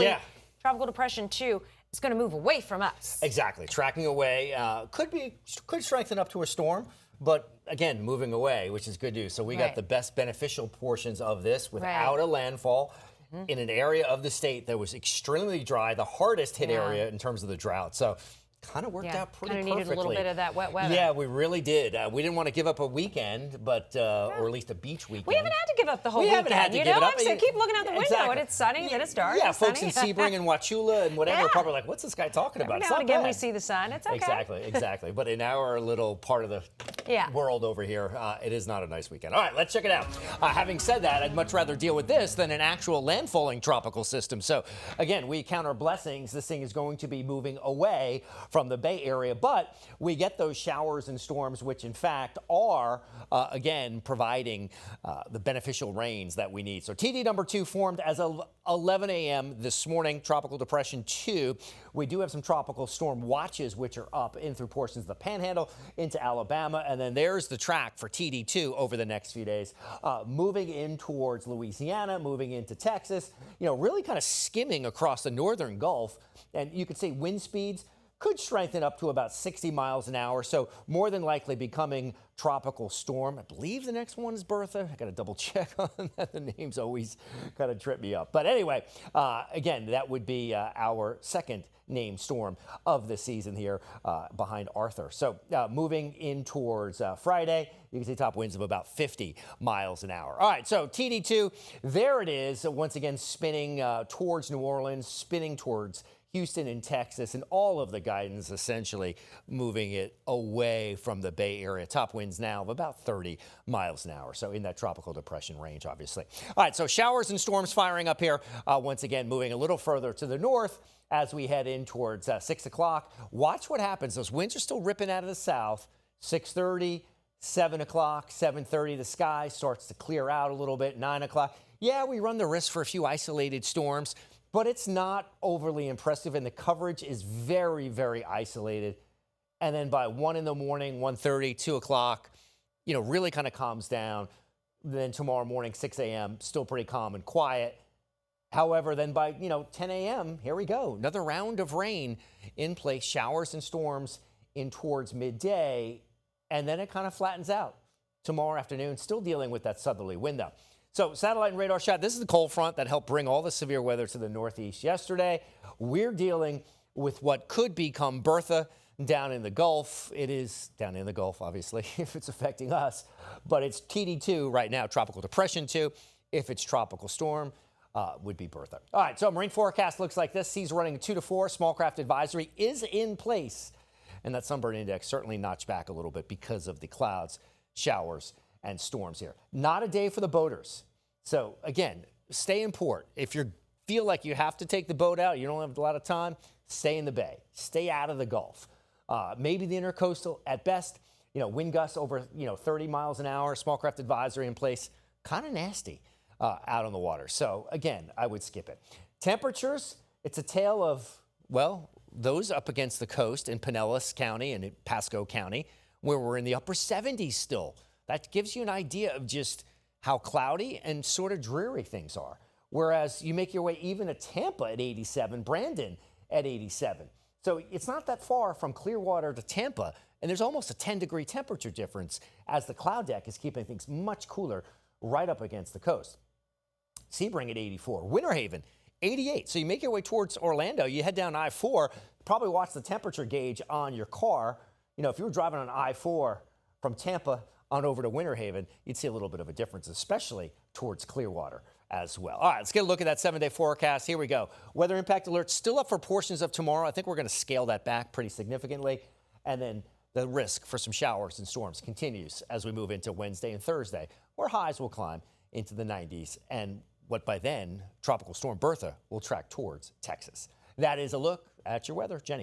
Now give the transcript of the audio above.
Yeah. Tropical Depression 2 is going to move away from us. Exactly. Tracking away could strengthen up to a storm, but again, moving away, which is good news. So we got the best beneficial portions of this without a landfall in an area of the state that was extremely dry, the hardest hit area in terms of the drought. So kind of worked out pretty perfectly. Needed a little bit of that wet weather. Yeah, we really did. We didn't want to give up a weekend, but or at least a beach weekend. We haven't had to give up the whole weekend. We haven't had to give it up. I'm saying keep looking out the window and it's sunny, then it's dark. Yeah, folks in Sebring and Wauchula and whatever are probably like, what's this guy talking about? Every now and again we see the sun. It's okay. Exactly. But in our little part of the world over here, it is not a nice weekend. All right, let's check it out. Having said that, I'd much rather deal with this than an actual landfalling tropical system. So again, we count our blessings. This thing is going to be moving away from the Bay Area, but we get those showers and storms, which in fact are, again, providing the beneficial rains that we need. So TD number 2 formed as of 11 a.m. this morning, Tropical Depression 2. We do have some tropical storm watches, which are up in through portions of the Panhandle into Alabama. And then there's the track for TD2 over the next few days, moving in towards Louisiana, moving into Texas, really kind of skimming across the northern Gulf. And you can see wind speeds could strengthen up to about 60 miles an hour, so more than likely becoming tropical storm. I believe the next one is Bertha. I got to double check on that. The names always kind of trip me up. But anyway, again, that would be our second named storm of the season here behind Arthur. So moving in towards Friday, you can see top winds of about 50 miles an hour. All right, so TD2, there it is, once again spinning towards New Orleans, spinning towards Houston and Texas, and all of the guidance essentially moving it away from the Bay Area. Top winds now of about 30 miles an hour, so in that tropical depression range, obviously. All right, so showers and storms firing up here. Once again, moving a little further to the north as we head in towards 6 o'clock. Watch what happens. Those winds are still ripping out of the south. 6:30, 7 o'clock, 7:30, the sky starts to clear out a little bit. 9 o'clock. Yeah, we run the risk for a few isolated storms, but it's not overly impressive, and the coverage is very, very isolated. And then by 1 in the morning, 1:30, 2 o'clock, really kind of calms down. Then tomorrow morning, 6 a.m., still pretty calm and quiet. However, then by, 10 a.m., here we go. Another round of rain in place, showers and storms in towards midday, and then it kind of flattens out. Tomorrow afternoon, still dealing with that southerly wind though. So satellite and radar shot, this is the cold front that helped bring all the severe weather to the northeast yesterday. We're dealing with what could become Bertha down in the Gulf. It is down in the Gulf, obviously, if it's affecting us. But it's TD2 right now, Tropical Depression 2. If it's tropical storm, would be Bertha. All right, so marine forecast looks like this. Seas running 2 to 4. Small craft advisory is in place. And that sunburn index certainly notched back a little bit because of the clouds, showers, and storms here. Not a day for the boaters. So again, stay in port. If you feel like you have to take the boat out, you don't have a lot of time, stay in the bay. Stay out of the Gulf. Maybe the intercoastal at best, wind gusts over 30 miles an hour, small craft advisory in place. Kind of nasty out on the water. So again, I would skip it. Temperatures, it's a tale of, well, those up against the coast in Pinellas County and in Pasco County, where we're in the upper 70s still. That gives you an idea of just how cloudy and sort of dreary things are. Whereas you make your way even to Tampa at 87, Brandon at 87. So it's not that far from Clearwater to Tampa, and there's almost a 10-degree temperature difference as the cloud deck is keeping things much cooler right up against the coast. Sebring at 84, Winter Haven 88. So you make your way towards Orlando, you head down I-4, probably watch the temperature gauge on your car. If you were driving on I-4 from Tampa on over to Winter Haven, you'd see a little bit of a difference, especially towards Clearwater as well. All right, let's get a look at that 7-day forecast. Here we go. Weather impact alert still up for portions of tomorrow. I think we're going to scale that back pretty significantly. And then the risk for some showers and storms continues as we move into Wednesday and Thursday, where highs will climb into the 90s. And what by then, Tropical Storm Bertha will track towards Texas. That is a look at your weather. Jenny.